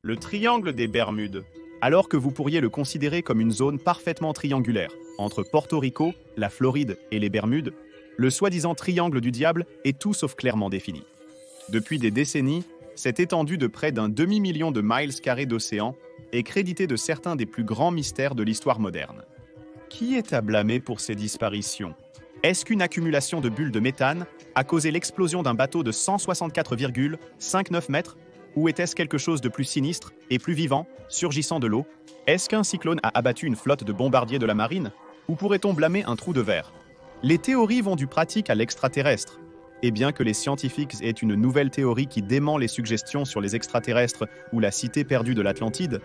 Le triangle des Bermudes. Alors que vous pourriez le considérer comme une zone parfaitement triangulaire, entre Porto Rico, la Floride et les Bermudes, le soi-disant triangle du diable est tout sauf clairement défini. Depuis des décennies, cette étendue de près d'un demi-million de miles carrés d'océan est créditée de certains des plus grands mystères de l'histoire moderne. Qui est à blâmer pour ces disparitions? Est-ce qu'une accumulation de bulles de méthane a causé l'explosion d'un bateau de 164,59 mètres? Ou était-ce quelque chose de plus sinistre et plus vivant, surgissant de l'eau? Est-ce qu'un cyclone a abattu une flotte de bombardiers de la marine? Ou pourrait-on blâmer un trou de verre? Les théories vont du pratique à l'extraterrestre. Et bien que les scientifiques aient une nouvelle théorie qui dément les suggestions sur les extraterrestres ou la cité perdue de l'Atlantide,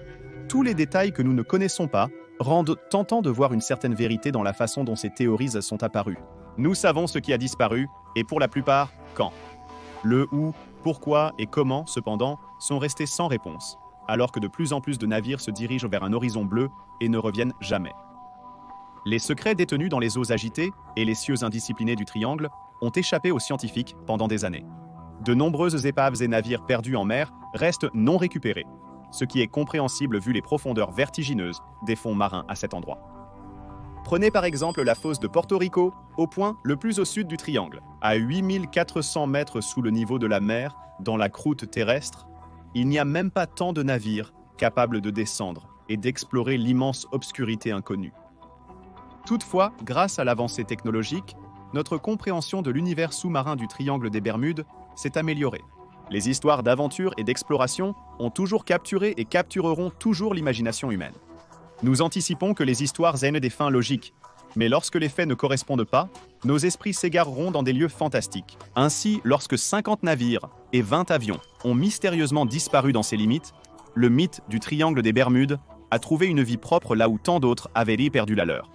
tous les détails que nous ne connaissons pas rendent tentant de voir une certaine vérité dans la façon dont ces théories sont apparues. Nous savons ce qui a disparu, et pour la plupart, quand. Le où, pourquoi et comment, cependant, sont restés sans réponse, alors que de plus en plus de navires se dirigent vers un horizon bleu et ne reviennent jamais. Les secrets détenus dans les eaux agitées et les cieux indisciplinés du triangle ont échappé aux scientifiques pendant des années. De nombreuses épaves et navires perdus en mer restent non récupérés, ce qui est compréhensible vu les profondeurs vertigineuses des fonds marins à cet endroit. Prenez par exemple la fosse de Porto Rico, au point le plus au sud du triangle. À 8400 mètres sous le niveau de la mer, dans la croûte terrestre, il n'y a même pas tant de navires capables de descendre et d'explorer l'immense obscurité inconnue. Toutefois, grâce à l'avancée technologique, notre compréhension de l'univers sous-marin du triangle des Bermudes s'est améliorée. Les histoires d'aventure et d'exploration ont toujours capturé et captureront toujours l'imagination humaine. Nous anticipons que les histoires aient des fins logiques, mais lorsque les faits ne correspondent pas, nos esprits s'égareront dans des lieux fantastiques. Ainsi, lorsque 50 navires et 20 avions ont mystérieusement disparu dans ces limites, le mythe du triangle des Bermudes a trouvé une vie propre là où tant d'autres avaient perdu la leur.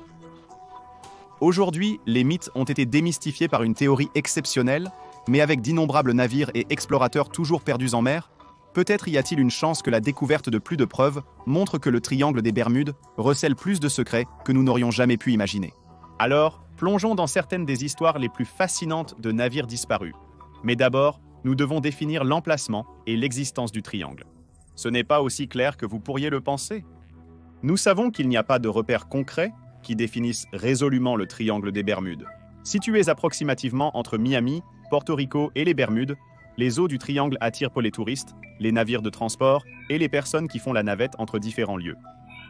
Aujourd'hui, les mythes ont été démystifiés par une théorie exceptionnelle, mais avec d'innombrables navires et explorateurs toujours perdus en mer, peut-être y a-t-il une chance que la découverte de plus de preuves montre que le triangle des Bermudes recèle plus de secrets que nous n'aurions jamais pu imaginer. Alors, plongeons dans certaines des histoires les plus fascinantes de navires disparus. Mais d'abord, nous devons définir l'emplacement et l'existence du triangle. Ce n'est pas aussi clair que vous pourriez le penser. Nous savons qu'il n'y a pas de repères concrets qui définissent résolument le triangle des Bermudes. Situés approximativement entre Miami, Porto Rico et les Bermudes, les eaux du triangle attirent pour les touristes, les navires de transport et les personnes qui font la navette entre différents lieux.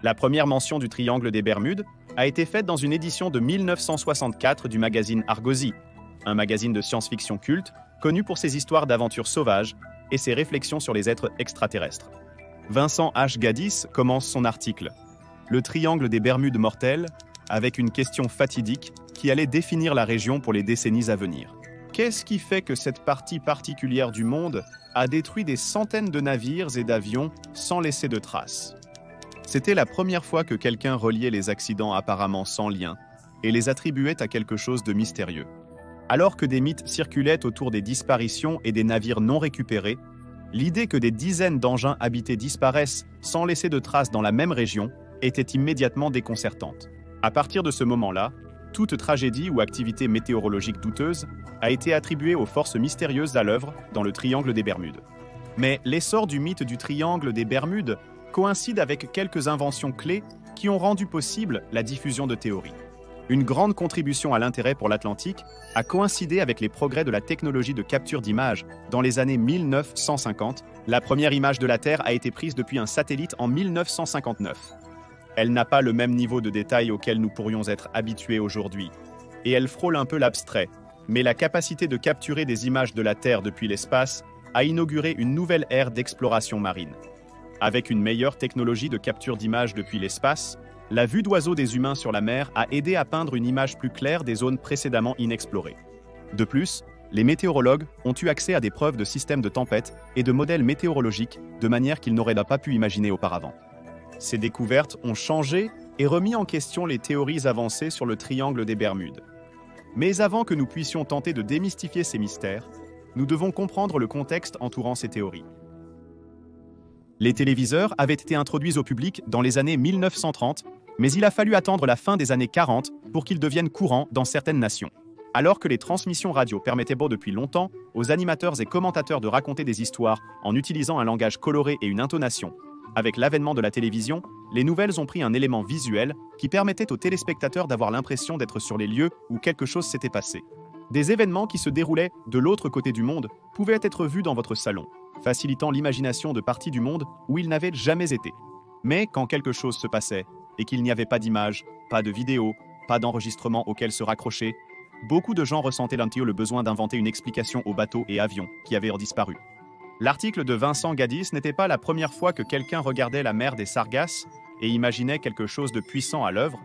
La première mention du triangle des Bermudes a été faite dans une édition de 1964 du magazine Argosy, un magazine de science-fiction culte connu pour ses histoires d'aventures sauvages et ses réflexions sur les êtres extraterrestres. Vincent H. Gaddis commence son article « Le triangle des Bermudes mortelles » avec une question fatidique qui allait définir la région pour les décennies à venir. Qu'est-ce qui fait que cette partie particulière du monde a détruit des centaines de navires et d'avions sans laisser de traces? C'était la première fois que quelqu'un reliait les accidents apparemment sans lien et les attribuait à quelque chose de mystérieux. Alors que des mythes circulaient autour des disparitions et des navires non récupérés, l'idée que des dizaines d'engins habités disparaissent sans laisser de traces dans la même région était immédiatement déconcertante. À partir de ce moment-là, toute tragédie ou activité météorologique douteuse a été attribuée aux forces mystérieuses à l'œuvre dans le triangle des Bermudes. Mais l'essor du mythe du triangle des Bermudes coïncide avec quelques inventions clés qui ont rendu possible la diffusion de théories. Une grande contribution à l'intérêt pour l'Atlantique a coïncidé avec les progrès de la technologie de capture d'images dans les années 1950. La première image de la Terre a été prise depuis un satellite en 1959. Elle n'a pas le même niveau de détail auquel nous pourrions être habitués aujourd'hui, et elle frôle un peu l'abstrait, mais la capacité de capturer des images de la Terre depuis l'espace a inauguré une nouvelle ère d'exploration marine. Avec une meilleure technologie de capture d'images depuis l'espace, la vue d'oiseaux des humains sur la mer a aidé à peindre une image plus claire des zones précédemment inexplorées. De plus, les météorologues ont eu accès à des preuves de systèmes de tempêtes et de modèles météorologiques de manière qu'ils n'auraient pas pu imaginer auparavant. Ces découvertes ont changé et remis en question les théories avancées sur le triangle des Bermudes. Mais avant que nous puissions tenter de démystifier ces mystères, nous devons comprendre le contexte entourant ces théories. Les téléviseurs avaient été introduits au public dans les années 1930, mais il a fallu attendre la fin des années 40 pour qu'ils deviennent courants dans certaines nations. Alors que les transmissions radio permettaient depuis longtemps aux animateurs et commentateurs de raconter des histoires en utilisant un langage coloré et une intonation Avec l'avènement de la télévision, les nouvelles ont pris un élément visuel qui permettait aux téléspectateurs d'avoir l'impression d'être sur les lieux où quelque chose s'était passé. Des événements qui se déroulaient de l'autre côté du monde pouvaient être vus dans votre salon, facilitant l'imagination de parties du monde où ils n'avaient jamais été. Mais quand quelque chose se passait et qu'il n'y avait pas d'image, pas de vidéo, pas d'enregistrement auquel se raccrocher, beaucoup de gens ressentaient le besoin d'inventer une explication aux bateaux et avions qui avaient disparu. L'article de Vincent Gaddis n'était pas la première fois que quelqu'un regardait la mer des Sargasses et imaginait quelque chose de puissant à l'œuvre,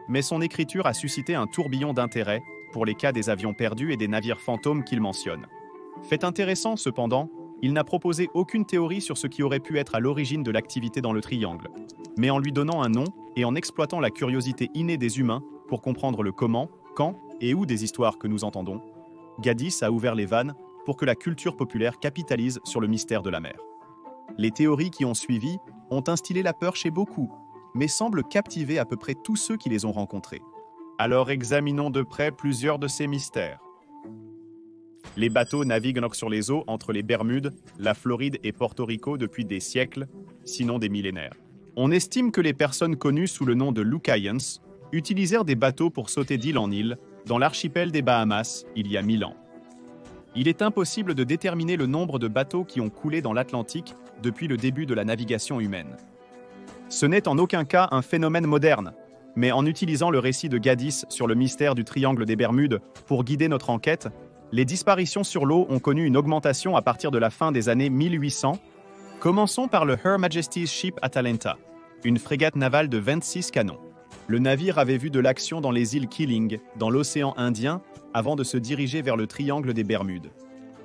mais son écriture a suscité un tourbillon d'intérêt pour les cas des avions perdus et des navires fantômes qu'il mentionne. Fait intéressant cependant, il n'a proposé aucune théorie sur ce qui aurait pu être à l'origine de l'activité dans le triangle, mais en lui donnant un nom et en exploitant la curiosité innée des humains pour comprendre le comment, quand et où des histoires que nous entendons, Gaddis a ouvert les vannes pour que la culture populaire capitalise sur le mystère de la mer. Les théories qui ont suivi ont instillé la peur chez beaucoup, mais semblent captiver à peu près tous ceux qui les ont rencontrés. Alors examinons de près plusieurs de ces mystères. Les bateaux naviguent sur les eaux entre les Bermudes, la Floride et Porto Rico depuis des siècles, sinon des millénaires. On estime que les personnes connues sous le nom de Lucayans utilisèrent des bateaux pour sauter d'île en île dans l'archipel des Bahamas il y a 1000 ans. Il est impossible de déterminer le nombre de bateaux qui ont coulé dans l'Atlantique depuis le début de la navigation humaine. Ce n'est en aucun cas un phénomène moderne, mais en utilisant le récit de Gaddis sur le mystère du triangle des Bermudes pour guider notre enquête, les disparitions sur l'eau ont connu une augmentation à partir de la fin des années 1800. Commençons par le Her Majesty's Ship Atalanta, une frégate navale de 26 canons. Le navire avait vu de l'action dans les îles Keeling, dans l'océan Indien, avant de se diriger vers le triangle des Bermudes.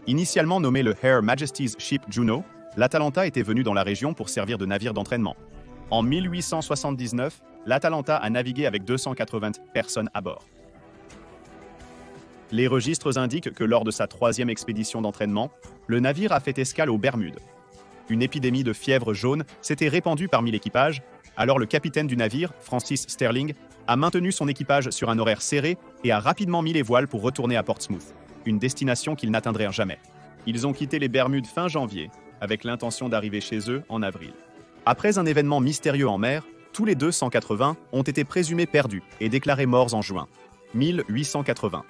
Initialement nommé le Her Majesty's Ship Juno, l'Atalanta était venu dans la région pour servir de navire d'entraînement. En 1879, l'Atalanta a navigué avec 280 personnes à bord. Les registres indiquent que lors de sa 3e expédition d'entraînement, le navire a fait escale aux Bermudes. Une épidémie de fièvre jaune s'était répandue parmi l'équipage, alors le capitaine du navire, Francis Sterling, a maintenu son équipage sur un horaire serré et a rapidement mis les voiles pour retourner à Portsmouth, une destination qu'ils n'atteindraient jamais. Ils ont quitté les Bermudes fin janvier, avec l'intention d'arriver chez eux en avril. Après un événement mystérieux en mer, tous les 280 ont été présumés perdus et déclarés morts en juin 1880.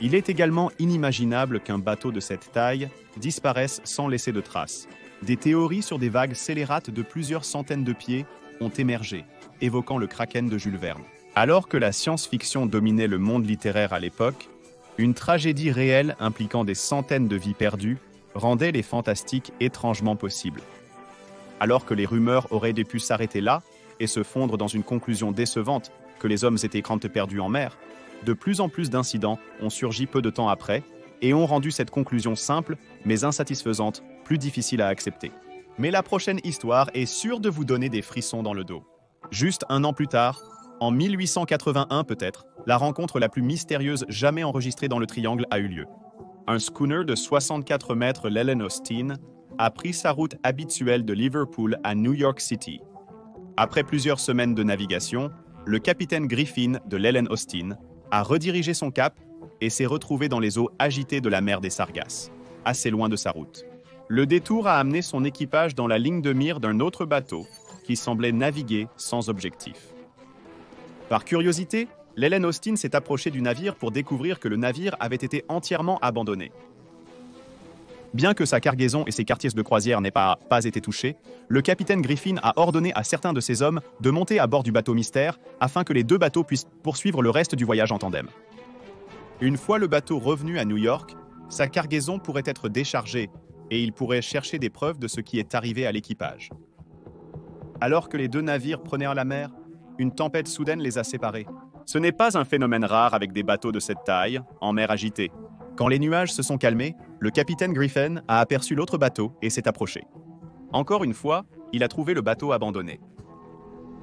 Il est également inimaginable qu'un bateau de cette taille disparaisse sans laisser de traces. Des théories sur des vagues scélérates de plusieurs centaines de pieds ont émergé, évoquant le Kraken de Jules Verne. Alors que la science-fiction dominait le monde littéraire à l'époque, une tragédie réelle impliquant des centaines de vies perdues rendait les fantastiques étrangement possibles. Alors que les rumeurs auraient pu s'arrêter là et se fondre dans une conclusion décevante que les hommes étaient perdus en mer, de plus en plus d'incidents ont surgi peu de temps après et ont rendu cette conclusion simple, mais insatisfaisante, plus difficile à accepter. Mais la prochaine histoire est sûre de vous donner des frissons dans le dos. Juste un an plus tard, en 1881 peut-être, la rencontre la plus mystérieuse jamais enregistrée dans le triangle a eu lieu. Un schooner de 64 mètres, l'Ellen Austin, a pris sa route habituelle de Liverpool à New York City. Après plusieurs semaines de navigation, le capitaine Griffin de l'Ellen Austin a redirigé son cap et s'est retrouvé dans les eaux agitées de la mer des Sargasses, assez loin de sa route. Le détour a amené son équipage dans la ligne de mire d'un autre bateau qui semblait naviguer sans objectif. Par curiosité, l'Ellen Austin s'est approché du navire pour découvrir que le navire avait été entièrement abandonné. Bien que sa cargaison et ses quartiers de croisière n'aient pas été touchés, le capitaine Griffin a ordonné à certains de ses hommes de monter à bord du bateau mystère afin que les deux bateaux puissent poursuivre le reste du voyage en tandem. Une fois le bateau revenu à New York, sa cargaison pourrait être déchargée et il pourrait chercher des preuves de ce qui est arrivé à l'équipage. Alors que les deux navires prenaient à la mer, une tempête soudaine les a séparés. Ce n'est pas un phénomène rare avec des bateaux de cette taille, en mer agitée. Quand les nuages se sont calmés, le capitaine Griffin a aperçu l'autre bateau et s'est approché. Encore une fois, il a trouvé le bateau abandonné.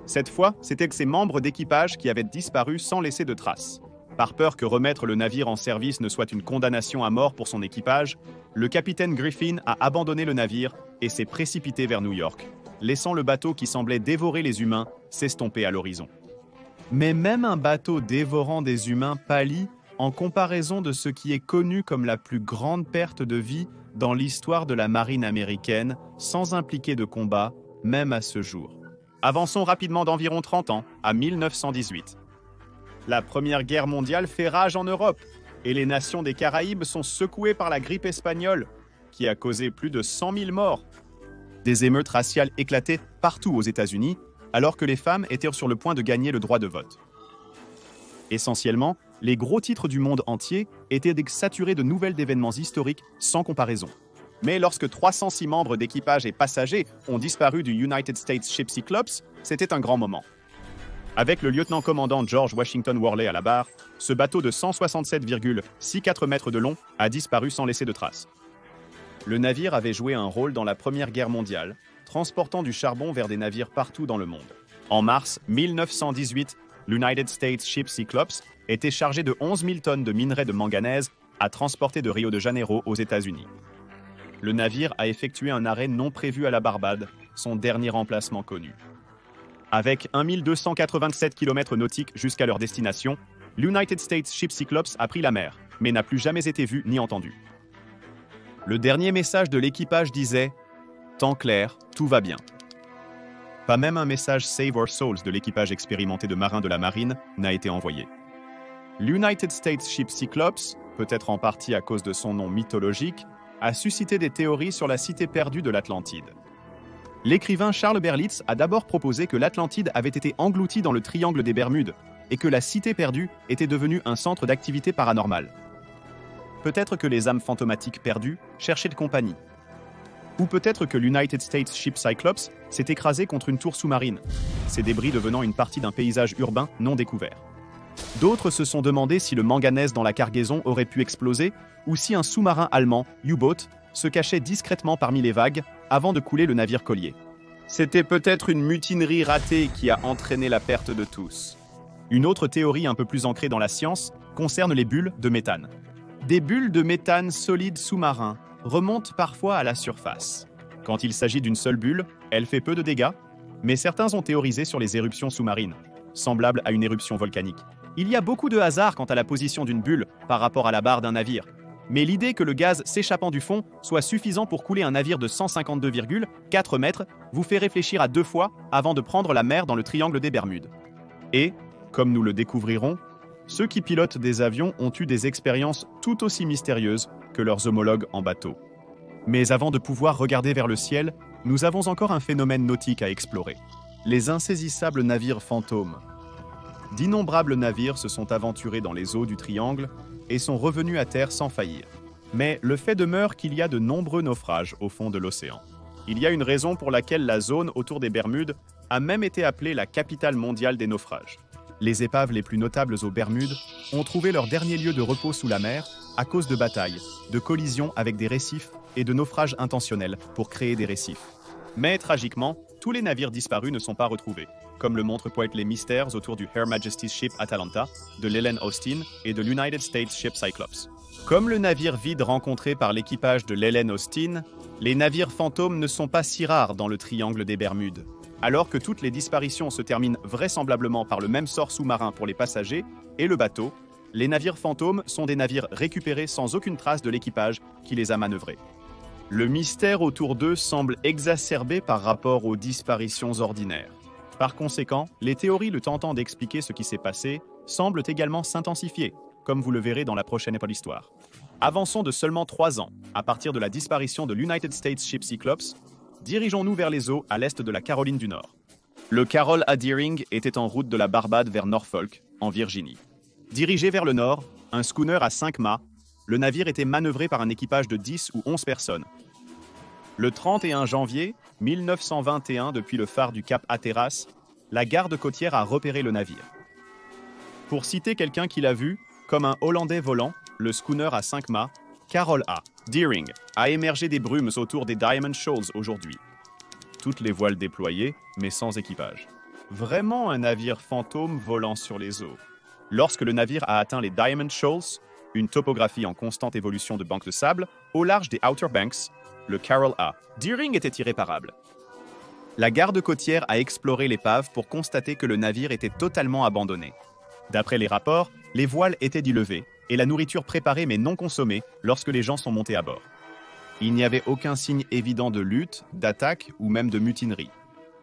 Cette fois, c'était ses membres d'équipage qui avaient disparu sans laisser de traces. Par peur que remettre le navire en service ne soit une condamnation à mort pour son équipage, le capitaine Griffin a abandonné le navire et s'est précipité vers New York, laissant le bateau qui semblait dévorer les humains s'estomper à l'horizon. Mais même un bateau dévorant des humains pâlit en comparaison de ce qui est connu comme la plus grande perte de vie dans l'histoire de la marine américaine, sans impliquer de combat, même à ce jour. Avançons rapidement d'environ 30 ans, à 1918. La Première Guerre mondiale fait rage en Europe, et les nations des Caraïbes sont secouées par la grippe espagnole, qui a causé plus de 100 000 morts. Des émeutes raciales éclataient partout aux États-Unis, alors que les femmes étaient sur le point de gagner le droit de vote. Essentiellement, les gros titres du monde entier étaient saturés de nouvelles d'événements historiques sans comparaison. Mais lorsque 306 membres d'équipage et passagers ont disparu du United States Ship Cyclops, c'était un grand moment. Avec le lieutenant-commandant George Washington Worley à la barre, ce bateau de 167,64 mètres de long a disparu sans laisser de traces. Le navire avait joué un rôle dans la Première Guerre mondiale, transportant du charbon vers des navires partout dans le monde. En mars 1918, l'United States Ship Cyclops était chargé de 11 000 tonnes de minerais de manganèse à transporter de Rio de Janeiro aux États-Unis. Le navire a effectué un arrêt non prévu à la Barbade, son dernier emplacement connu. Avec 1287 km nautiques jusqu'à leur destination, l'United States Ship Cyclops a pris la mer, mais n'a plus jamais été vu ni entendu. Le dernier message de l'équipage disait « Temps clair, tout va bien ». Pas même un message « Save our souls » de l'équipage expérimenté de marins de la marine n'a été envoyé. L'United States Ship Cyclops, peut-être en partie à cause de son nom mythologique, a suscité des théories sur la cité perdue de l'Atlantide. L'écrivain Charles Berlitz a d'abord proposé que l'Atlantide avait été engloutie dans le triangle des Bermudes et que la cité perdue était devenue un centre d'activité paranormale. Peut-être que les âmes fantomatiques perdues cherchaient de compagnie. Ou peut-être que l'United States Ship Cyclops s'est écrasé contre une tour sous-marine, ces débris devenant une partie d'un paysage urbain non découvert. D'autres se sont demandé si le manganèse dans la cargaison aurait pu exploser ou si un sous-marin allemand, U-Boat, se cachait discrètement parmi les vagues avant de couler le navire collier. C'était peut-être une mutinerie ratée qui a entraîné la perte de tous. Une autre théorie un peu plus ancrée dans la science concerne les bulles de méthane. Des bulles de méthane solides sous-marins remontent parfois à la surface. Quand il s'agit d'une seule bulle, elle fait peu de dégâts, mais certains ont théorisé sur les éruptions sous-marines, semblables à une éruption volcanique. Il y a beaucoup de hasard quant à la position d'une bulle par rapport à la barre d'un navire, mais l'idée que le gaz s'échappant du fond soit suffisant pour couler un navire de 152,4 mètres vous fait réfléchir à deux fois avant de prendre la mer dans le triangle des Bermudes. Et, comme nous le découvrirons, ceux qui pilotent des avions ont eu des expériences tout aussi mystérieuses que leurs homologues en bateau. Mais avant de pouvoir regarder vers le ciel, nous avons encore un phénomène nautique à explorer. Les insaisissables navires fantômes. D'innombrables navires se sont aventurés dans les eaux du triangle et sont revenus à terre sans faillir. Mais le fait demeure qu'il y a de nombreux naufrages au fond de l'océan. Il y a une raison pour laquelle la zone autour des Bermudes a même été appelée la capitale mondiale des naufrages. Les épaves les plus notables aux Bermudes ont trouvé leur dernier lieu de repos sous la mer à cause de batailles, de collisions avec des récifs et de naufrages intentionnels pour créer des récifs. Mais tragiquement, tous les navires disparus ne sont pas retrouvés, comme le montrent peut-être les mystères autour du Her Majesty's Ship Atalanta, de l'Helen Austin et de l'United States Ship Cyclops. Comme le navire vide rencontré par l'équipage de l'Helen Austin, les navires fantômes ne sont pas si rares dans le triangle des Bermudes. Alors que toutes les disparitions se terminent vraisemblablement par le même sort sous-marin pour les passagers et le bateau, les navires fantômes sont des navires récupérés sans aucune trace de l'équipage qui les a manœuvrés. Le mystère autour d'eux semble exacerbé par rapport aux disparitions ordinaires. Par conséquent, les théories le tentant d'expliquer ce qui s'est passé semblent également s'intensifier, comme vous le verrez dans la prochaine histoire. Avançons de seulement 3 ans, à partir de la disparition de l'United States Ship Cyclops, dirigeons-nous vers les eaux à l'est de la Caroline du Nord. Le Carroll A. Deering était en route de la Barbade vers Norfolk, en Virginie. Dirigé vers le nord, un schooner à 5 mâts, le navire était manœuvré par un équipage de 10 ou 11 personnes. Le 31 janvier 1921, depuis le phare du Cap Hatteras, la garde côtière a repéré le navire. Pour citer quelqu'un qui l'a vu, comme un Hollandais volant, le schooner à 5 mâts, Carroll A. Deering, a émergé des brumes autour des Diamond Shoals aujourd'hui. Toutes les voiles déployées, mais sans équipage. Vraiment un navire fantôme volant sur les eaux. Lorsque le navire a atteint les Diamond Shoals, une topographie en constante évolution de bancs de sable, au large des Outer Banks, le Carroll A. Deering était irréparable. La garde côtière a exploré l'épave pour constater que le navire était totalement abandonné. D'après les rapports, les voiles étaient dilevées et la nourriture préparée mais non consommée lorsque les gens sont montés à bord. Il n'y avait aucun signe évident de lutte, d'attaque ou même de mutinerie.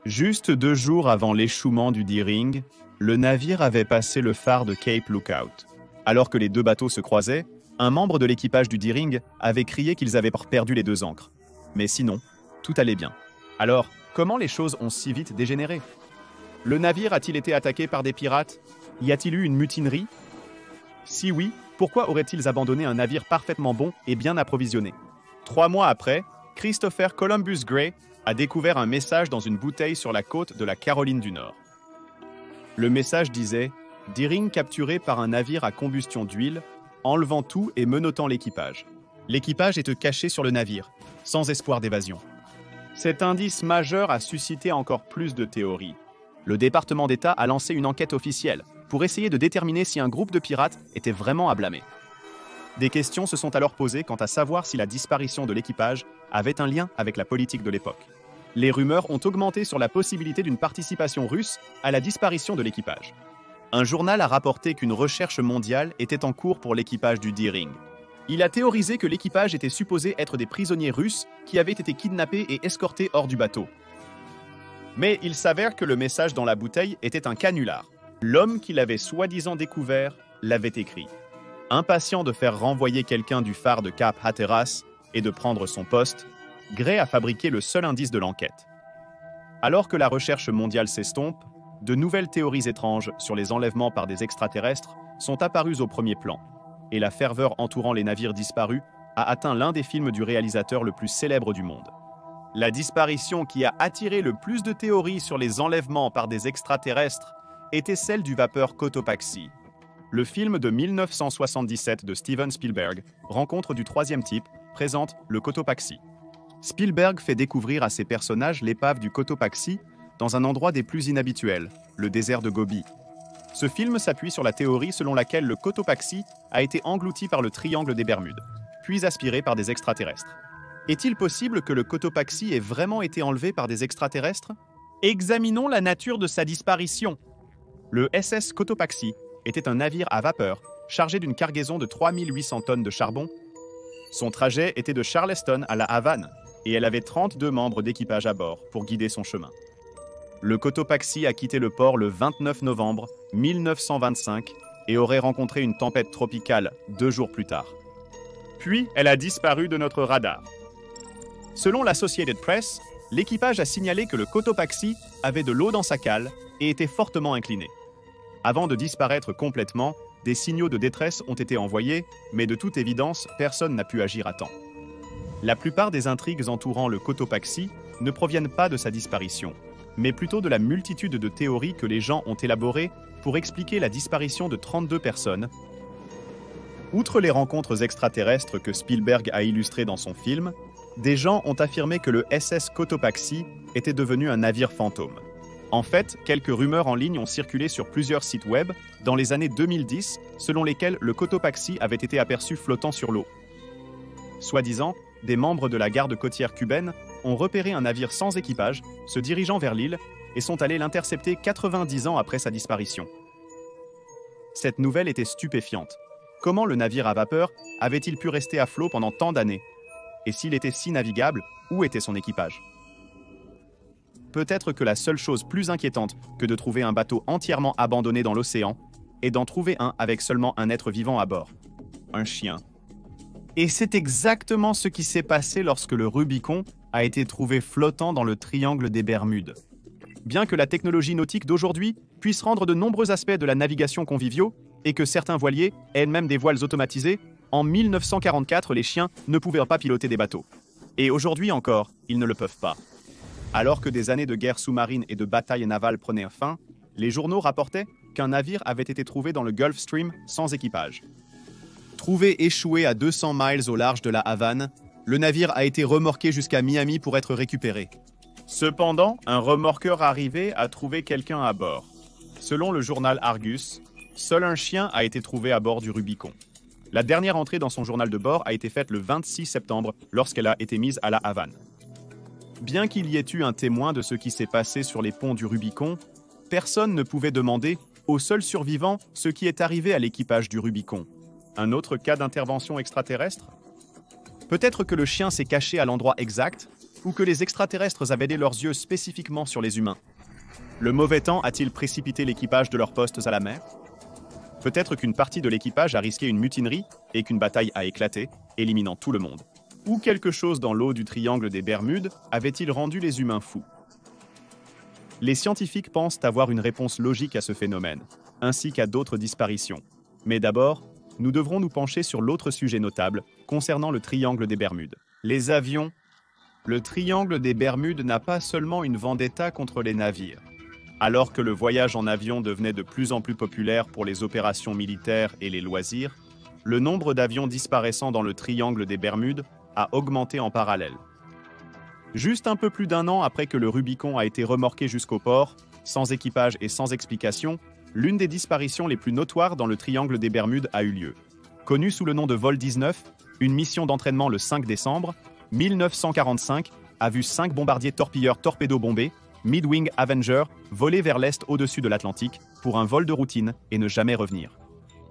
Juste 2 jours avant l'échouement du D-Ring, le navire avait passé le phare de Cape Lookout. Alors que les 2 bateaux se croisaient, un membre de l'équipage du D-Ring avait crié qu'ils avaient perdu les 2 ancres. Mais sinon, tout allait bien. Alors, comment les choses ont si vite dégénéré? Le navire a-t-il été attaqué par des pirates? Y a-t-il eu une mutinerie? Si oui, pourquoi auraient-ils abandonné un navire parfaitement bon et bien approvisionné? 3 mois après, Christopher Columbus Gray a découvert un message dans une bouteille sur la côte de la Caroline du Nord. Le message disait « D-Ring capturé par un navire à combustion d'huile, enlevant tout et menottant l'équipage. L'équipage était caché sur le navire, sans espoir d'évasion. » Cet indice majeur a suscité encore plus de théories. Le département d'État a lancé une enquête officielle pour essayer de déterminer si un groupe de pirates était vraiment à blâmer. Des questions se sont alors posées quant à savoir si la disparition de l'équipage avait un lien avec la politique de l'époque. Les rumeurs ont augmenté sur la possibilité d'une participation russe à la disparition de l'équipage. Un journal a rapporté qu'une recherche mondiale était en cours pour l'équipage du D-Ring. Il a théorisé que l'équipage était supposé être des prisonniers russes qui avaient été kidnappés et escortés hors du bateau. Mais il s'avère que le message dans la bouteille était un canular. L'homme qui l'avait soi-disant découvert l'avait écrit. Impatient de faire renvoyer quelqu'un du phare de Cap Hatteras et de prendre son poste, Gray a fabriqué le seul indice de l'enquête. Alors que la recherche mondiale s'estompe, de nouvelles théories étranges sur les enlèvements par des extraterrestres sont apparues au premier plan, et la ferveur entourant les navires disparus a atteint l'un des films du réalisateur le plus célèbre du monde. La disparition qui a attiré le plus de théories sur les enlèvements par des extraterrestres était celle du vapeur Cotopaxi. Le film de 1977 de Steven Spielberg, Rencontre du troisième type, présente le Cotopaxi. Spielberg fait découvrir à ses personnages l'épave du Cotopaxi dans un endroit des plus inhabituels, le désert de Gobi. Ce film s'appuie sur la théorie selon laquelle le Cotopaxi a été englouti par le triangle des Bermudes, puis aspiré par des extraterrestres. Est-il possible que le Cotopaxi ait vraiment été enlevé par des extraterrestres? Examinons la nature de sa disparition. Le SS Cotopaxi était un navire à vapeur chargé d'une cargaison de 3800 tonnes de charbon. Son trajet était de Charleston à La Havane, et elle avait 32 membres d'équipage à bord pour guider son chemin. Le Cotopaxi a quitté le port le 29 novembre 1925 et aurait rencontré une tempête tropicale 2 jours plus tard. Puis, elle a disparu de notre radar. Selon l'Associated Press, l'équipage a signalé que le Cotopaxi avait de l'eau dans sa cale et était fortement incliné. Avant de disparaître complètement, des signaux de détresse ont été envoyés, mais de toute évidence, personne n'a pu agir à temps. La plupart des intrigues entourant le Cotopaxi ne proviennent pas de sa disparition, mais plutôt de la multitude de théories que les gens ont élaborées pour expliquer la disparition de 32 personnes. Outre les rencontres extraterrestres que Spielberg a illustrées dans son film, des gens ont affirmé que le SS Cotopaxi était devenu un navire fantôme. En fait, quelques rumeurs en ligne ont circulé sur plusieurs sites web dans les années 2010, selon lesquelles le Cotopaxi avait été aperçu flottant sur l'eau. Soi-disant, des membres de la garde côtière cubaine ont repéré un navire sans équipage se dirigeant vers l'île et sont allés l'intercepter 90 ans après sa disparition. Cette nouvelle était stupéfiante. Comment le navire à vapeur avait-il pu rester à flot pendant tant d'années? Et s'il était si navigable, où était son équipage? Peut-être que la seule chose plus inquiétante que de trouver un bateau entièrement abandonné dans l'océan est d'en trouver un avec seulement un être vivant à bord. Un chien. Et c'est exactement ce qui s'est passé lorsque le Rubicon a été trouvé flottant dans le triangle des Bermudes. Bien que la technologie nautique d'aujourd'hui puisse rendre de nombreux aspects de la navigation conviviaux et que certains voiliers aient même des voiles automatisées, en 1944, les chiens ne pouvaient pas piloter des bateaux. Et aujourd'hui encore, ils ne le peuvent pas. Alors que des années de guerre sous-marine et de batailles navales prenaient fin, les journaux rapportaient qu'un navire avait été trouvé dans le Gulf Stream sans équipage. Trouvé échoué à 200 miles au large de la Havane, le navire a été remorqué jusqu'à Miami pour être récupéré. Cependant, un remorqueur arrivé a trouvé quelqu'un à bord. Selon le journal Argus, seul un chien a été trouvé à bord du Rubicon. La dernière entrée dans son journal de bord a été faite le 26 septembre lorsqu'elle a été mise à la Havane. Bien qu'il y ait eu un témoin de ce qui s'est passé sur les ponts du Rubicon, personne ne pouvait demander au seul survivant ce qui est arrivé à l'équipage du Rubicon. Un autre cas d'intervention extraterrestre? Peut-être que le chien s'est caché à l'endroit exact, ou que les extraterrestres avaient leurs yeux spécifiquement sur les humains? Le mauvais temps a-t-il précipité l'équipage de leurs postes à la mer? Peut-être qu'une partie de l'équipage a risqué une mutinerie et qu'une bataille a éclaté, éliminant tout le monde. Ou quelque chose dans l'eau du triangle des Bermudes avait-il rendu les humains fous? Les scientifiques pensent avoir une réponse logique à ce phénomène, ainsi qu'à d'autres disparitions. Mais d'abord, nous devrons nous pencher sur l'autre sujet notable concernant le triangle des Bermudes. Les avions. Le triangle des Bermudes n'a pas seulement une vendetta contre les navires. Alors que le voyage en avion devenait de plus en plus populaire pour les opérations militaires et les loisirs, le nombre d'avions disparaissant dans le triangle des Bermudes a augmenté en parallèle. Juste un peu plus d'un an après que le Rubicon a été remorqué jusqu'au port, sans équipage et sans explication, l'une des disparitions les plus notoires dans le triangle des Bermudes a eu lieu. Connue sous le nom de Vol 19, une mission d'entraînement le 5 décembre 1945 a vu 5 bombardiers torpilleurs torpédo-bombés, Midwing Avenger, voler vers l'est au-dessus de l'Atlantique pour un vol de routine et ne jamais revenir.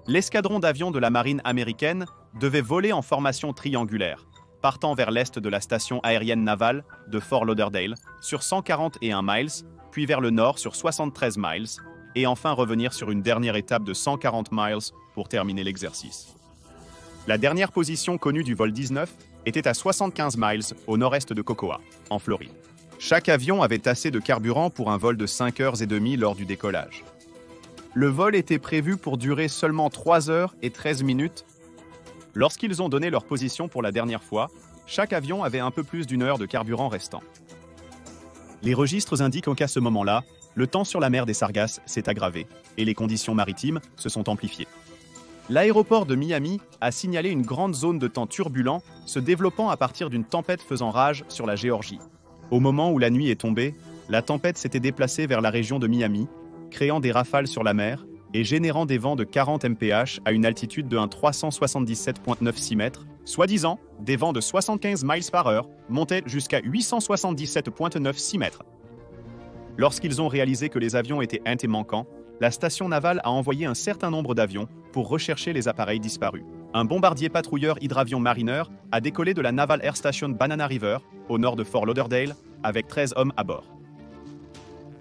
L'escadron d'avions de la marine américaine devait voler en formation triangulaire, partant vers l'est de la station aérienne navale de Fort Lauderdale sur 141 miles, puis vers le nord sur 73 miles, et enfin revenir sur une dernière étape de 140 miles pour terminer l'exercice. La dernière position connue du vol 19 était à 75 miles au nord-est de Cocoa, en Floride. Chaque avion avait assez de carburant pour un vol de 5 heures et demie lors du décollage. Le vol était prévu pour durer seulement 3 heures et 13 minutes. Lorsqu'ils ont donné leur position pour la dernière fois, chaque avion avait un peu plus d'une heure de carburant restant. Les registres indiquent qu'à ce moment-là, le temps sur la mer des Sargasses s'est aggravé et les conditions maritimes se sont amplifiées. L'aéroport de Miami a signalé une grande zone de temps turbulent se développant à partir d'une tempête faisant rage sur la Géorgie. Au moment où la nuit est tombée, la tempête s'était déplacée vers la région de Miami, créant des rafales sur la mer et générant des vents de 40 mph à une altitude de 377,96 mètres, soi-disant des vents de 75 miles par heure montaient jusqu'à 877,96 mètres. Lorsqu'ils ont réalisé que les avions étaient manquants, la station navale a envoyé un certain nombre d'avions pour rechercher les appareils disparus. Un bombardier patrouilleur hydravion Mariner a décollé de la Naval Air Station Banana River, au nord de Fort Lauderdale, avec 13 hommes à bord.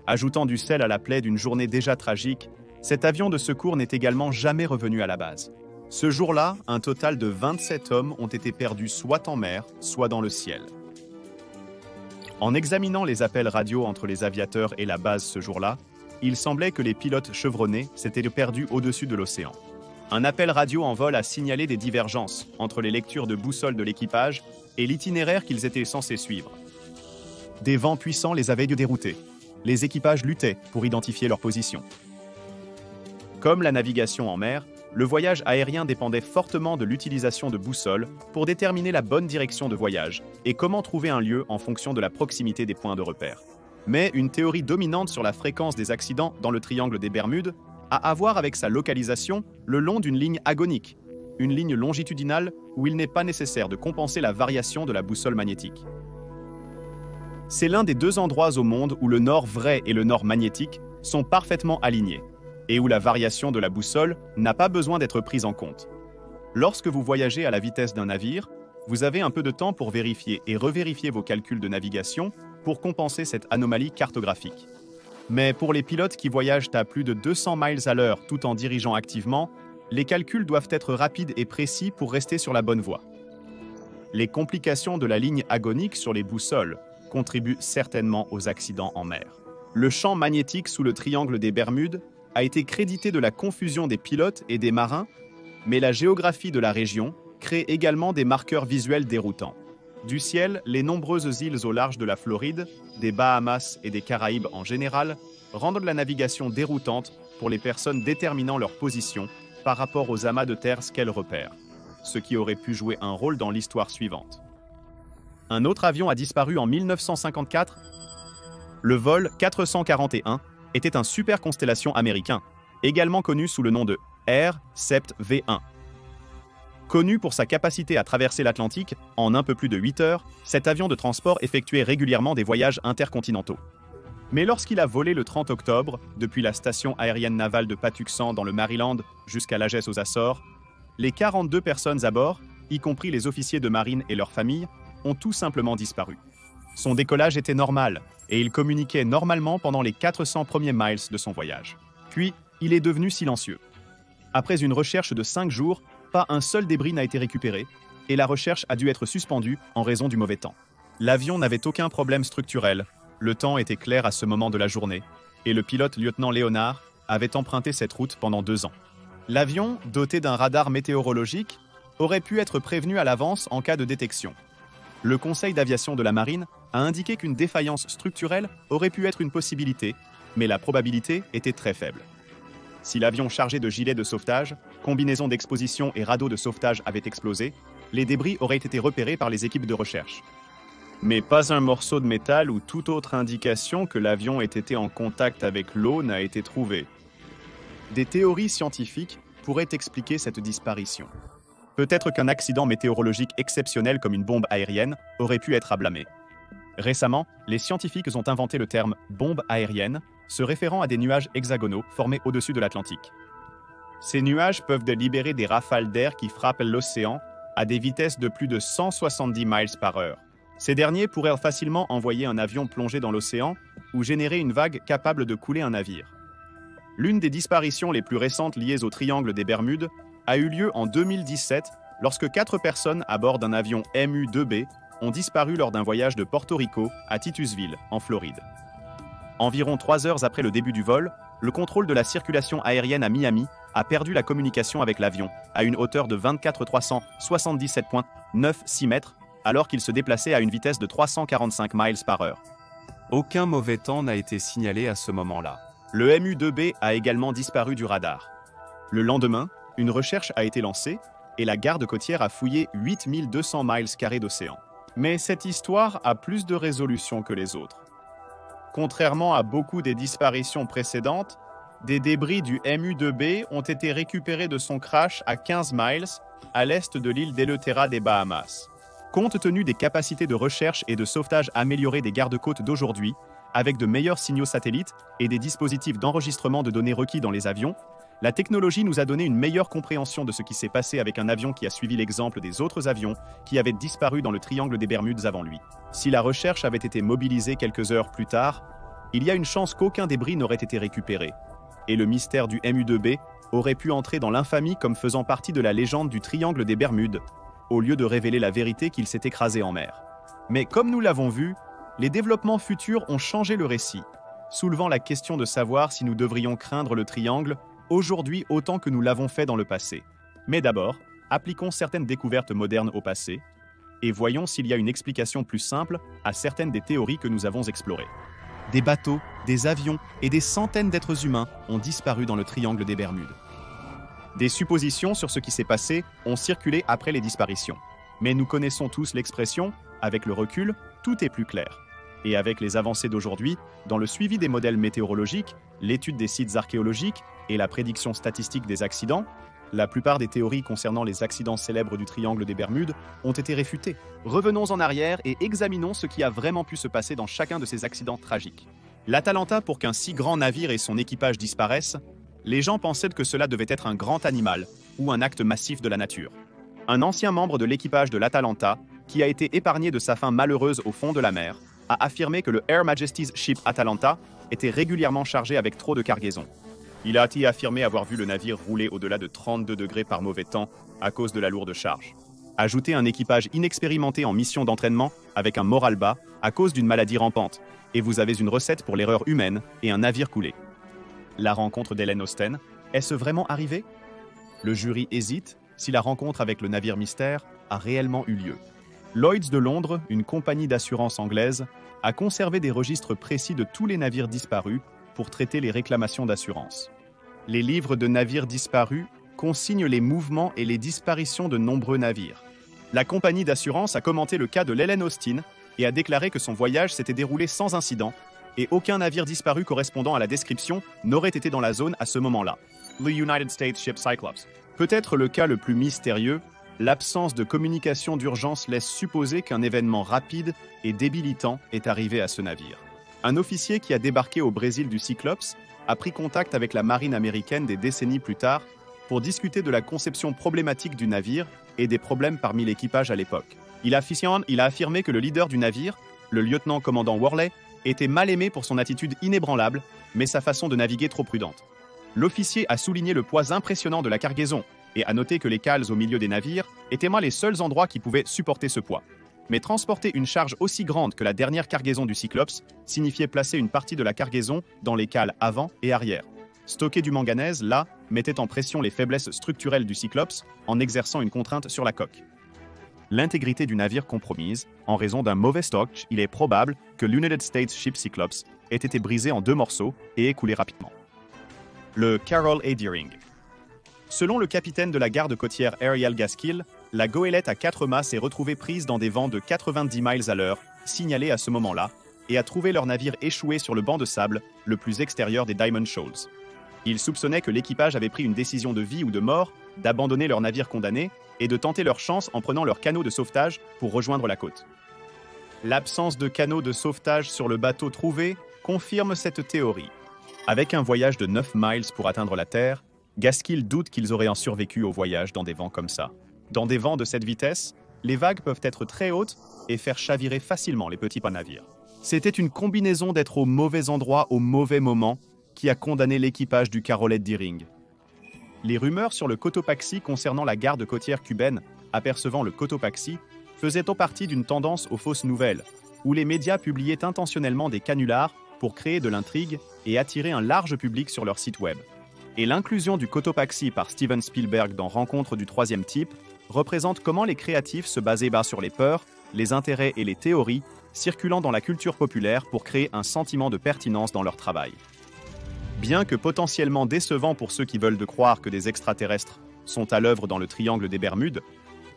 Ajoutant du sel à la plaie d'une journée déjà tragique, cet avion de secours n'est également jamais revenu à la base. Ce jour-là, un total de 27 hommes ont été perdus soit en mer, soit dans le ciel. En examinant les appels radio entre les aviateurs et la base ce jour-là, il semblait que les pilotes chevronnés s'étaient perdus au-dessus de l'océan. Un appel radio en vol a signalé des divergences entre les lectures de boussole de l'équipage et l'itinéraire qu'ils étaient censés suivre. Des vents puissants les avaient déroutés. Les équipages luttaient pour identifier leur position. Comme la navigation en mer, le voyage aérien dépendait fortement de l'utilisation de boussoles pour déterminer la bonne direction de voyage et comment trouver un lieu en fonction de la proximité des points de repère. Mais une théorie dominante sur la fréquence des accidents dans le triangle des Bermudes a à voir avec sa localisation le long d'une ligne agonique, une ligne longitudinale où il n'est pas nécessaire de compenser la variation de la boussole magnétique. C'est l'un des 2 endroits au monde où le nord vrai et le nord magnétique sont parfaitement alignés, et où la variation de la boussole n'a pas besoin d'être prise en compte. Lorsque vous voyagez à la vitesse d'un navire, vous avez un peu de temps pour vérifier et revérifier vos calculs de navigation pour compenser cette anomalie cartographique. Mais pour les pilotes qui voyagent à plus de 200 miles à l'heure tout en dirigeant activement, les calculs doivent être rapides et précis pour rester sur la bonne voie. Les complications de la ligne agonique sur les boussoles contribuent certainement aux accidents en mer. Le champ magnétique sous le triangle des Bermudes a été crédité de la confusion des pilotes et des marins, mais la géographie de la région crée également des marqueurs visuels déroutants. Du ciel, les nombreuses îles au large de la Floride, des Bahamas et des Caraïbes en général, rendent la navigation déroutante pour les personnes déterminant leur position par rapport aux amas de terre qu'elles repèrent, ce qui aurait pu jouer un rôle dans l'histoire suivante. Un autre avion a disparu en 1954. Le vol 441 était un super constellation américain, également connu sous le nom de Air Sept V1. Connu pour sa capacité à traverser l'Atlantique en un peu plus de 8 heures, cet avion de transport effectuait régulièrement des voyages intercontinentaux. Mais lorsqu'il a volé le 30 octobre, depuis la station aérienne navale de Patuxent dans le Maryland jusqu'à Lajes aux Açores, les 42 personnes à bord, y compris les officiers de marine et leurs familles, ont tout simplement disparu. Son décollage était normal, et il communiquait normalement pendant les 400 premiers miles de son voyage. Puis, il est devenu silencieux. Après une recherche de 5 jours, pas un seul débris n'a été récupéré, et la recherche a dû être suspendue en raison du mauvais temps. L'avion n'avait aucun problème structurel, le temps était clair à ce moment de la journée, et le pilote lieutenant Léonard avait emprunté cette route pendant 2 ans. L'avion, doté d'un radar météorologique, aurait pu être prévenu à l'avance en cas de détection. Le Conseil d'aviation de la Marine a indiqué qu'une défaillance structurelle aurait pu être une possibilité, mais la probabilité était très faible. Si l'avion chargé de gilets de sauvetage, combinaisons d'exposition et radeaux de sauvetage avait explosé, les débris auraient été repérés par les équipes de recherche. Mais pas un morceau de métal ou toute autre indication que l'avion ait été en contact avec l'eau n'a été trouvé. Des théories scientifiques pourraient expliquer cette disparition. Peut-être qu'un accident météorologique exceptionnel comme une bombe aérienne aurait pu être à blâmer. Récemment, les scientifiques ont inventé le terme « bombe aérienne », se référant à des nuages hexagonaux formés au-dessus de l'Atlantique. Ces nuages peuvent libérer des rafales d'air qui frappent l'océan à des vitesses de plus de 170 miles par heure. Ces derniers pourraient facilement envoyer un avion plongé dans l'océan ou générer une vague capable de couler un navire. L'une des disparitions les plus récentes liées au triangle des Bermudes a eu lieu en 2017 lorsque 4 personnes à bord d'un avion MU-2B ont disparu lors d'un voyage de Porto Rico à Titusville, en Floride. Environ 3 heures après le début du vol, le contrôle de la circulation aérienne à Miami a perdu la communication avec l'avion à une hauteur de 24 377,96 mètres alors qu'il se déplaçait à une vitesse de 345 miles par heure. Aucun mauvais temps n'a été signalé à ce moment-là. Le MU-2B a également disparu du radar. Le lendemain, une recherche a été lancée et la garde côtière a fouillé 8200 miles carrés d'océan. Mais cette histoire a plus de résolution que les autres. Contrairement à beaucoup des disparitions précédentes, des débris du MU-2B ont été récupérés de son crash à 15 miles à l'est de l'île d'Eleuthera des Bahamas. Compte tenu des capacités de recherche et de sauvetage améliorées des gardes-côtes d'aujourd'hui, avec de meilleurs signaux satellites et des dispositifs d'enregistrement de données requis dans les avions, la technologie nous a donné une meilleure compréhension de ce qui s'est passé avec un avion qui a suivi l'exemple des autres avions qui avaient disparu dans le triangle des Bermudes avant lui. Si la recherche avait été mobilisée quelques heures plus tard, il y a une chance qu'aucun débris n'aurait été récupéré. Et le mystère du MU-2B aurait pu entrer dans l'infamie comme faisant partie de la légende du triangle des Bermudes, au lieu de révéler la vérité qu'il s'est écrasé en mer. Mais comme nous l'avons vu, les développements futurs ont changé le récit, soulevant la question de savoir si nous devrions craindre le triangle aujourd'hui autant que nous l'avons fait dans le passé. Mais d'abord, appliquons certaines découvertes modernes au passé et voyons s'il y a une explication plus simple à certaines des théories que nous avons explorées. Des bateaux, des avions et des centaines d'êtres humains ont disparu dans le triangle des Bermudes. Des suppositions sur ce qui s'est passé ont circulé après les disparitions. Mais nous connaissons tous l'expression « avec le recul, tout est plus clair ». Et avec les avancées d'aujourd'hui, dans le suivi des modèles météorologiques, l'étude des sites archéologiques et la prédiction statistique des accidents, la plupart des théories concernant les accidents célèbres du triangle des Bermudes ont été réfutées. Revenons en arrière et examinons ce qui a vraiment pu se passer dans chacun de ces accidents tragiques. L'Atalanta, pour qu'un si grand navire et son équipage disparaissent, les gens pensaient que cela devait être un grand animal ou un acte massif de la nature. Un ancien membre de l'équipage de l'Atalanta, qui a été épargné de sa fin malheureuse au fond de la mer, a affirmé que le Her Majesty's Ship Atalanta était régulièrement chargé avec trop de cargaison. Il a été affirmé avoir vu le navire rouler au-delà de 32 degrés par mauvais temps à cause de la lourde charge. Ajoutez un équipage inexpérimenté en mission d'entraînement avec un moral bas à cause d'une maladie rampante, et vous avez une recette pour l'erreur humaine et un navire coulé. La rencontre d'Helen Austen, est-ce vraiment arrivé? Le jury hésite si la rencontre avec le navire mystère a réellement eu lieu. Lloyd's de Londres, une compagnie d'assurance anglaise, a conservé des registres précis de tous les navires disparus pour traiter les réclamations d'assurance. Les livres de navires disparus consignent les mouvements et les disparitions de nombreux navires. La compagnie d'assurance a commenté le cas de l'Helen Austen et a déclaré que son voyage s'était déroulé sans incident et aucun navire disparu correspondant à la description n'aurait été dans la zone à ce moment-là. Le United States Ship Cyclops. Peut-être le cas le plus mystérieux, l'absence de communication d'urgence laisse supposer qu'un événement rapide et débilitant est arrivé à ce navire. Un officier qui a débarqué au Brésil du Cyclops a pris contact avec la marine américaine des décennies plus tard pour discuter de la conception problématique du navire et des problèmes parmi l'équipage à l'époque. Il a affirmé que le leader du navire, Le lieutenant-commandant Worley était mal aimé pour son attitude inébranlable, mais sa façon de naviguer trop prudente. L'officier a souligné le poids impressionnant de la cargaison et a noté que les cales au milieu des navires étaient moins les seuls endroits qui pouvaient supporter ce poids. Mais transporter une charge aussi grande que la dernière cargaison du Cyclops signifiait placer une partie de la cargaison dans les cales avant et arrière. Stocker du manganèse, là, mettait en pression les faiblesses structurelles du Cyclops en exerçant une contrainte sur la coque. L'intégrité du navire compromise, en raison d'un mauvais stock, il est probable que l'United States Ship Cyclops ait été brisé en 2 morceaux et écoulé rapidement. Le Carroll A. Deering. Selon le capitaine de la garde côtière Ariel Gaskill, la goélette à 4 mâts s'est retrouvée prise dans des vents de 90 miles à l'heure, signalés à ce moment-là, et a trouvé leur navire échoué sur le banc de sable le plus extérieur des Diamond Shoals. Ils soupçonnaient que l'équipage avait pris une décision de vie ou de mort, d'abandonner leur navire condamné et de tenter leur chance en prenant leur canot de sauvetage pour rejoindre la côte. L'absence de canot de sauvetage sur le bateau trouvé confirme cette théorie. Avec un voyage de 9 miles pour atteindre la Terre, Gaskill doute qu'ils auraient survécu au voyage dans des vents comme ça. Dans des vents de cette vitesse, les vagues peuvent être très hautes et faire chavirer facilement les petits navires. C'était une combinaison d'être au mauvais endroit au mauvais moment qui a condamné l'équipage du Carroll A. Deering. Les rumeurs sur le Cotopaxi concernant la garde côtière cubaine apercevant le Cotopaxi faisaient partie d'une tendance aux fausses nouvelles, où les médias publiaient intentionnellement des canulars pour créer de l'intrigue et attirer un large public sur leur site web. Et l'inclusion du Cotopaxi par Steven Spielberg dans Rencontre du troisième type représente comment les créatifs se basaient sur les peurs, les intérêts et les théories circulant dans la culture populaire pour créer un sentiment de pertinence dans leur travail. Bien que potentiellement décevant pour ceux qui veulent de croire que des extraterrestres sont à l'œuvre dans le triangle des Bermudes,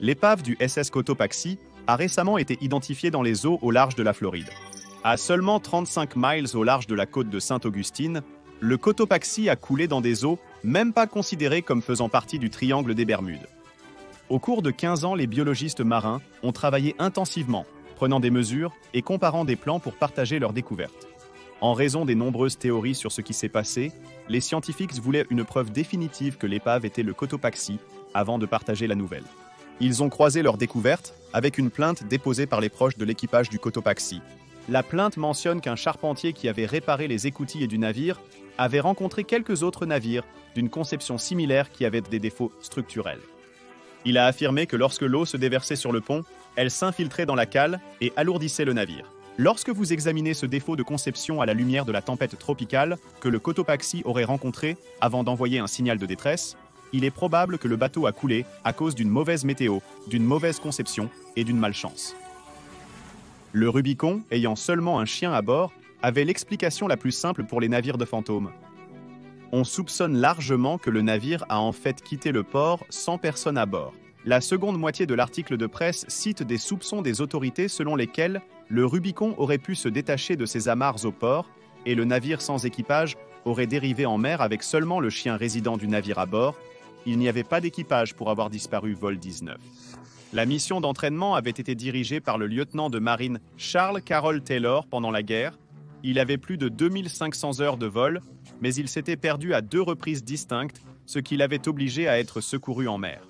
l'épave du SS Cotopaxi a récemment été identifiée dans les eaux au large de la Floride. À seulement 35 miles au large de la côte de Sainte-Augustine, le Cotopaxi a coulé dans des eaux même pas considérées comme faisant partie du triangle des Bermudes. Au cours de 15 ans, les biologistes marins ont travaillé intensivement, prenant des mesures et comparant des plans pour partager leurs découvertes. En raison des nombreuses théories sur ce qui s'est passé, les scientifiques voulaient une preuve définitive que l'épave était le Cotopaxi avant de partager la nouvelle. Ils ont croisé leur découverte avec une plainte déposée par les proches de l'équipage du Cotopaxi. La plainte mentionne qu'un charpentier qui avait réparé les écoutilles du navire avait rencontré quelques autres navires d'une conception similaire qui avaient des défauts structurels. Il a affirmé que lorsque l'eau se déversait sur le pont, elle s'infiltrait dans la cale et alourdissait le navire. Lorsque vous examinez ce défaut de conception à la lumière de la tempête tropicale que le Cotopaxi aurait rencontré avant d'envoyer un signal de détresse, il est probable que le bateau a coulé à cause d'une mauvaise météo, d'une mauvaise conception et d'une malchance. Le Rubicon, ayant seulement un chien à bord, avait l'explication la plus simple pour les navires de fantômes. On soupçonne largement que le navire a en fait quitté le port sans personne à bord. La seconde moitié de l'article de presse cite des soupçons des autorités selon lesquels le Rubicon aurait pu se détacher de ses amarres au port et le navire sans équipage aurait dérivé en mer avec seulement le chien résident du navire à bord. Il n'y avait pas d'équipage pour avoir disparu vol 19. La mission d'entraînement avait été dirigée par le lieutenant de marine Charles Carroll Taylor pendant la guerre. Il avait plus de 2500 heures de vol, mais il s'était perdu à 2 reprises distinctes, ce qui l'avait obligé à être secouru en mer.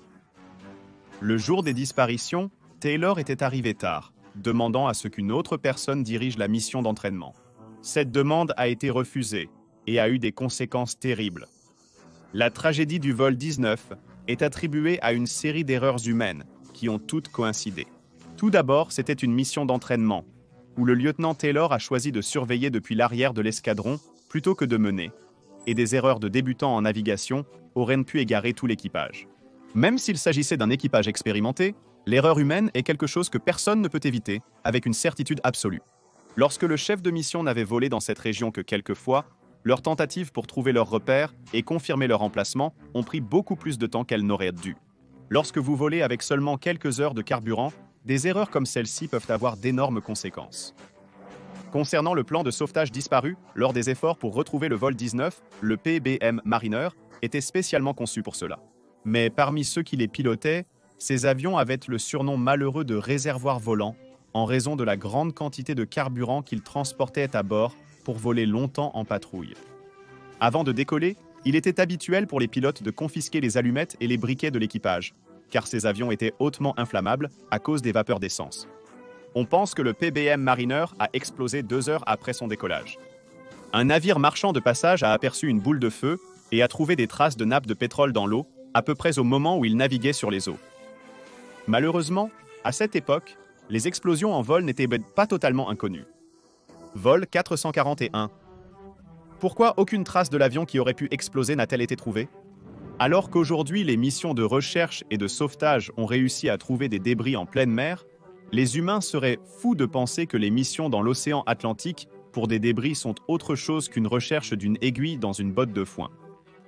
Le jour des disparitions, Taylor était arrivé tard, demandant à ce qu'une autre personne dirige la mission d'entraînement. Cette demande a été refusée et a eu des conséquences terribles. La tragédie du vol 19 est attribuée à une série d'erreurs humaines qui ont toutes coïncidé. Tout d'abord, c'était une mission d'entraînement, où le lieutenant Taylor a choisi de surveiller depuis l'arrière de l'escadron plutôt que de mener, et des erreurs de débutants en navigation auraient pu égarer tout l'équipage. Même s'il s'agissait d'un équipage expérimenté, l'erreur humaine est quelque chose que personne ne peut éviter avec une certitude absolue. Lorsque le chef de mission n'avait volé dans cette région que quelques fois, leurs tentatives pour trouver leurs repères et confirmer leur emplacement ont pris beaucoup plus de temps qu'elles n'auraient dû. Lorsque vous volez avec seulement quelques heures de carburant, des erreurs comme celle-ci peuvent avoir d'énormes conséquences. Concernant le plan de sauvetage disparu, lors des efforts pour retrouver le vol 19, le PBM Mariner était spécialement conçu pour cela. Mais parmi ceux qui les pilotaient, ces avions avaient le surnom malheureux de réservoir volant en raison de la grande quantité de carburant qu'ils transportaient à bord pour voler longtemps en patrouille. Avant de décoller, il était habituel pour les pilotes de confisquer les allumettes et les briquets de l'équipage, car ces avions étaient hautement inflammables à cause des vapeurs d'essence. On pense que le PBM Mariner a explosé 2 heures après son décollage. Un navire marchand de passage a aperçu une boule de feu et a trouvé des traces de nappes de pétrole dans l'eau, à peu près au moment où il naviguait sur les eaux. Malheureusement, à cette époque, les explosions en vol n'étaient pas totalement inconnues. Vol 441. Pourquoi aucune trace de l'avion qui aurait pu exploser n'a-t-elle été trouvée? Alors qu'aujourd'hui les missions de recherche et de sauvetage ont réussi à trouver des débris en pleine mer, les humains seraient fous de penser que les missions dans l'océan Atlantique pour des débris sont autre chose qu'une recherche d'une aiguille dans une botte de foin.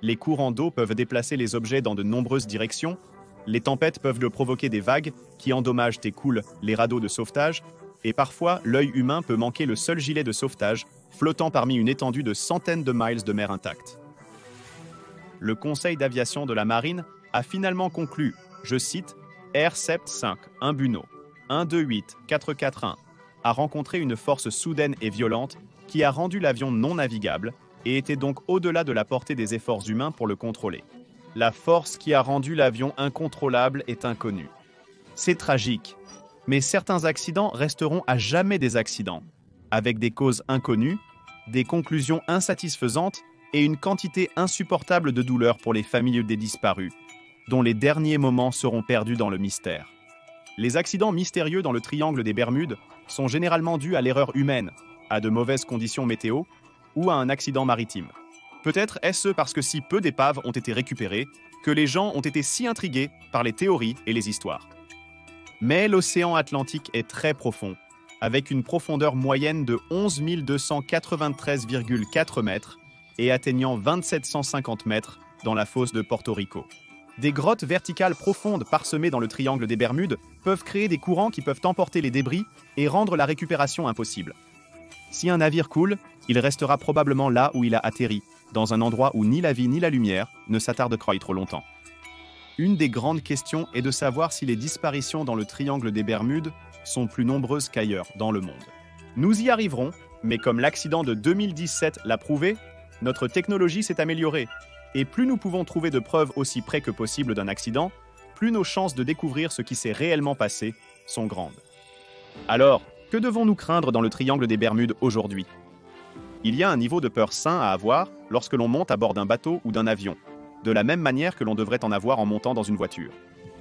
Les courants d'eau peuvent déplacer les objets dans de nombreuses directions, les tempêtes peuvent provoquer des vagues qui endommagent et coulent les radeaux de sauvetage, et parfois l'œil humain peut manquer le seul gilet de sauvetage flottant parmi une étendue de centaines de miles de mer intacte. Le Conseil d'aviation de la Marine a finalement conclu, je cite, Air Sept 5, un Buno, 128441, a rencontré une force soudaine et violente qui a rendu l'avion non navigable et était donc au-delà de la portée des efforts humains pour le contrôler. La force qui a rendu l'avion incontrôlable est inconnue. C'est tragique, mais certains accidents resteront à jamais des accidents, avec des causes inconnues, des conclusions insatisfaisantes et une quantité insupportable de douleur pour les familles des disparus, dont les derniers moments seront perdus dans le mystère. Les accidents mystérieux dans le triangle des Bermudes sont généralement dus à l'erreur humaine, à de mauvaises conditions météo ou à un accident maritime. Peut-être est-ce parce que si peu d'épaves ont été récupérées que les gens ont été si intrigués par les théories et les histoires. Mais l'océan Atlantique est très profond, avec une profondeur moyenne de 11 293,4 mètres et atteignant 2750 mètres dans la fosse de Porto Rico. Des grottes verticales profondes parsemées dans le triangle des Bermudes peuvent créer des courants qui peuvent emporter les débris et rendre la récupération impossible. Si un navire coule, il restera probablement là où il a atterri, dans un endroit où ni la vie ni la lumière ne s'attardent trop longtemps. Une des grandes questions est de savoir si les disparitions dans le triangle des Bermudes sont plus nombreuses qu'ailleurs dans le monde. Nous y arriverons, mais comme l'accident de 2017 l'a prouvé, notre technologie s'est améliorée, et plus nous pouvons trouver de preuves aussi près que possible d'un accident, plus nos chances de découvrir ce qui s'est réellement passé sont grandes. Alors, que devons-nous craindre dans le triangle des Bermudes aujourd'hui? Il y a un niveau de peur sain à avoir lorsque l'on monte à bord d'un bateau ou d'un avion, de la même manière que l'on devrait en avoir en montant dans une voiture.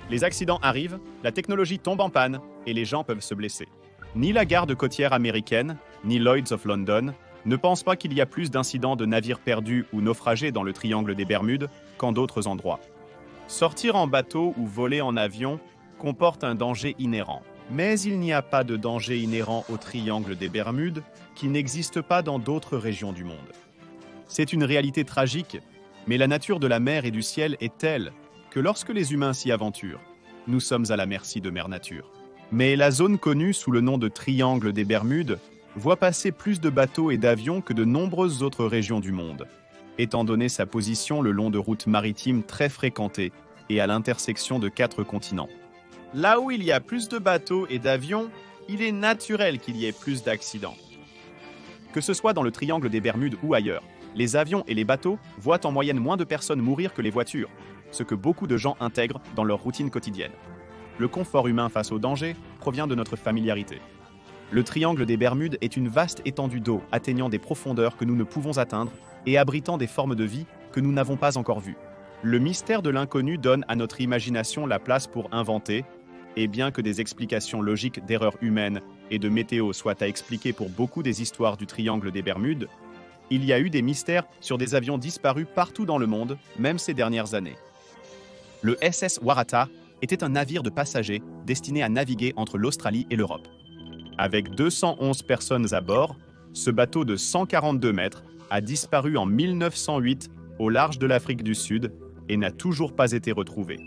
Les accidents arrivent, la technologie tombe en panne et les gens peuvent se blesser. Ni la garde côtière américaine, ni Lloyd's of London ne pensent pas qu'il y a plus d'incidents de navires perdus ou naufragés dans le triangle des Bermudes qu'en d'autres endroits. Sortir en bateau ou voler en avion comporte un danger inhérent. Mais il n'y a pas de danger inhérent au triangle des Bermudes qui n'existe pas dans d'autres régions du monde. C'est une réalité tragique, mais la nature de la mer et du ciel est telle que lorsque les humains s'y aventurent, nous sommes à la merci de Mère Nature. Mais la zone connue sous le nom de triangle des Bermudes voit passer plus de bateaux et d'avions que de nombreuses autres régions du monde, étant donné sa position le long de routes maritimes très fréquentées et à l'intersection de 4 continents. Là où il y a plus de bateaux et d'avions, il est naturel qu'il y ait plus d'accidents. Que ce soit dans le triangle des Bermudes ou ailleurs, les avions et les bateaux voient en moyenne moins de personnes mourir que les voitures, ce que beaucoup de gens intègrent dans leur routine quotidienne. Le confort humain face au danger provient de notre familiarité. Le triangle des Bermudes est une vaste étendue d'eau atteignant des profondeurs que nous ne pouvons atteindre et abritant des formes de vie que nous n'avons pas encore vues. Le mystère de l'inconnu donne à notre imagination la place pour inventer, et bien que des explications logiques d'erreurs humaines et de météo soient à expliquer pour beaucoup des histoires du triangle des Bermudes, il y a eu des mystères sur des avions disparus partout dans le monde, même ces dernières années. Le SS Waratah était un navire de passagers destiné à naviguer entre l'Australie et l'Europe. Avec 211 personnes à bord, ce bateau de 142 mètres a disparu en 1908 au large de l'Afrique du Sud et n'a toujours pas été retrouvé.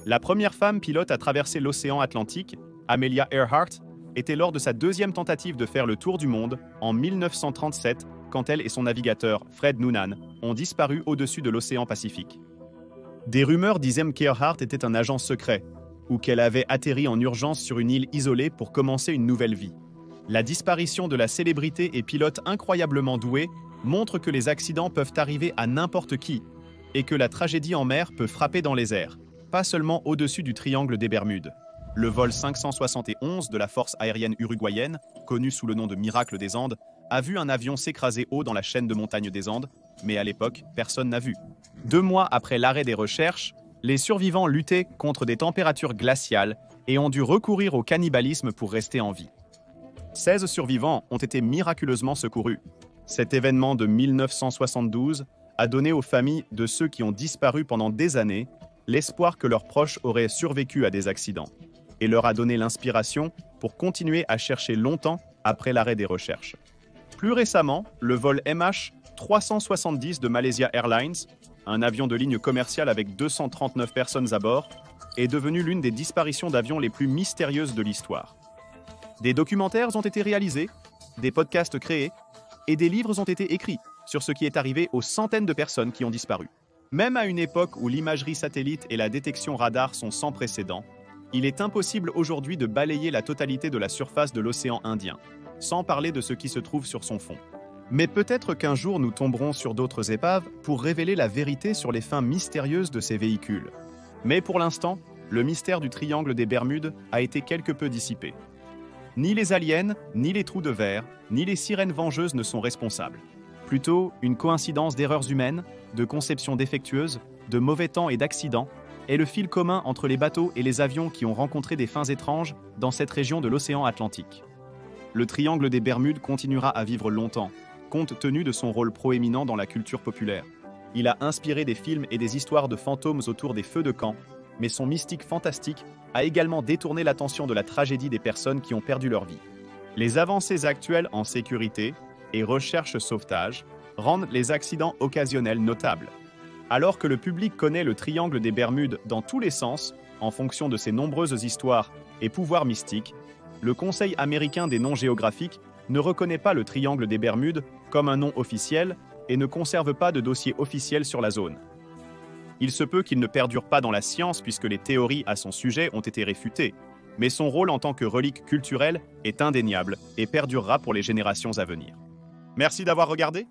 La première femme pilote à traverser l'océan Atlantique, Amelia Earhart, était lors de sa deuxième tentative de faire le tour du monde en 1937 quand elle et son navigateur, Fred Noonan, ont disparu au-dessus de l'océan Pacifique. Des rumeurs disaient qu'Earhart était un agent secret ou qu'elle avait atterri en urgence sur une île isolée pour commencer une nouvelle vie. La disparition de la célébrité et pilote incroyablement douée montre que les accidents peuvent arriver à n'importe qui et que la tragédie en mer peut frapper dans les airs, pas seulement au-dessus du triangle des Bermudes. Le vol 571 de la force aérienne uruguayenne, connu sous le nom de Miracle des Andes, a vu un avion s'écraser haut dans la chaîne de montagnes des Andes, mais à l'époque, personne n'a vu. 2 mois après l'arrêt des recherches, les survivants luttaient contre des températures glaciales et ont dû recourir au cannibalisme pour rester en vie. 16 survivants ont été miraculeusement secourus. Cet événement de 1972 a donné aux familles de ceux qui ont disparu pendant des années l'espoir que leurs proches auraient survécu à des accidents et leur a donné l'inspiration pour continuer à chercher longtemps après l'arrêt des recherches. Plus récemment, le vol MH370 de Malaysia Airlines, un avion de ligne commerciale avec 239 personnes à bord, est devenu l'une des disparitions d'avions les plus mystérieuses de l'histoire. Des documentaires ont été réalisés, des podcasts créés et des livres ont été écrits sur ce qui est arrivé aux centaines de personnes qui ont disparu. Même à une époque où l'imagerie satellite et la détection radar sont sans précédent, il est impossible aujourd'hui de balayer la totalité de la surface de l'océan Indien, sans parler de ce qui se trouve sur son fond. Mais peut-être qu'un jour nous tomberons sur d'autres épaves pour révéler la vérité sur les fins mystérieuses de ces véhicules. Mais pour l'instant, le mystère du triangle des Bermudes a été quelque peu dissipé. Ni les aliens, ni les trous de verre, ni les sirènes vengeuses ne sont responsables. Plutôt une coïncidence d'erreurs humaines, de conceptions défectueuses, de mauvais temps et d'accidents, est le fil commun entre les bateaux et les avions qui ont rencontré des fins étranges dans cette région de l'océan Atlantique. Le triangle des Bermudes continuera à vivre longtemps, compte tenu de son rôle proéminent dans la culture populaire. Il a inspiré des films et des histoires de fantômes autour des feux de camp, mais son mystique fantastique a également détourné l'attention de la tragédie des personnes qui ont perdu leur vie. Les avancées actuelles en sécurité et recherche-sauvetage rendent les accidents occasionnels notables. Alors que le public connaît le triangle des Bermudes dans tous les sens, en fonction de ses nombreuses histoires et pouvoirs mystiques, le Conseil américain des noms géographiques ne reconnaît pas le triangle des Bermudes comme un nom officiel et ne conserve pas de dossier officiel sur la zone. Il se peut qu'il ne perdure pas dans la science puisque les théories à son sujet ont été réfutées, mais son rôle en tant que relique culturelle est indéniable et perdurera pour les générations à venir. Merci d'avoir regardé.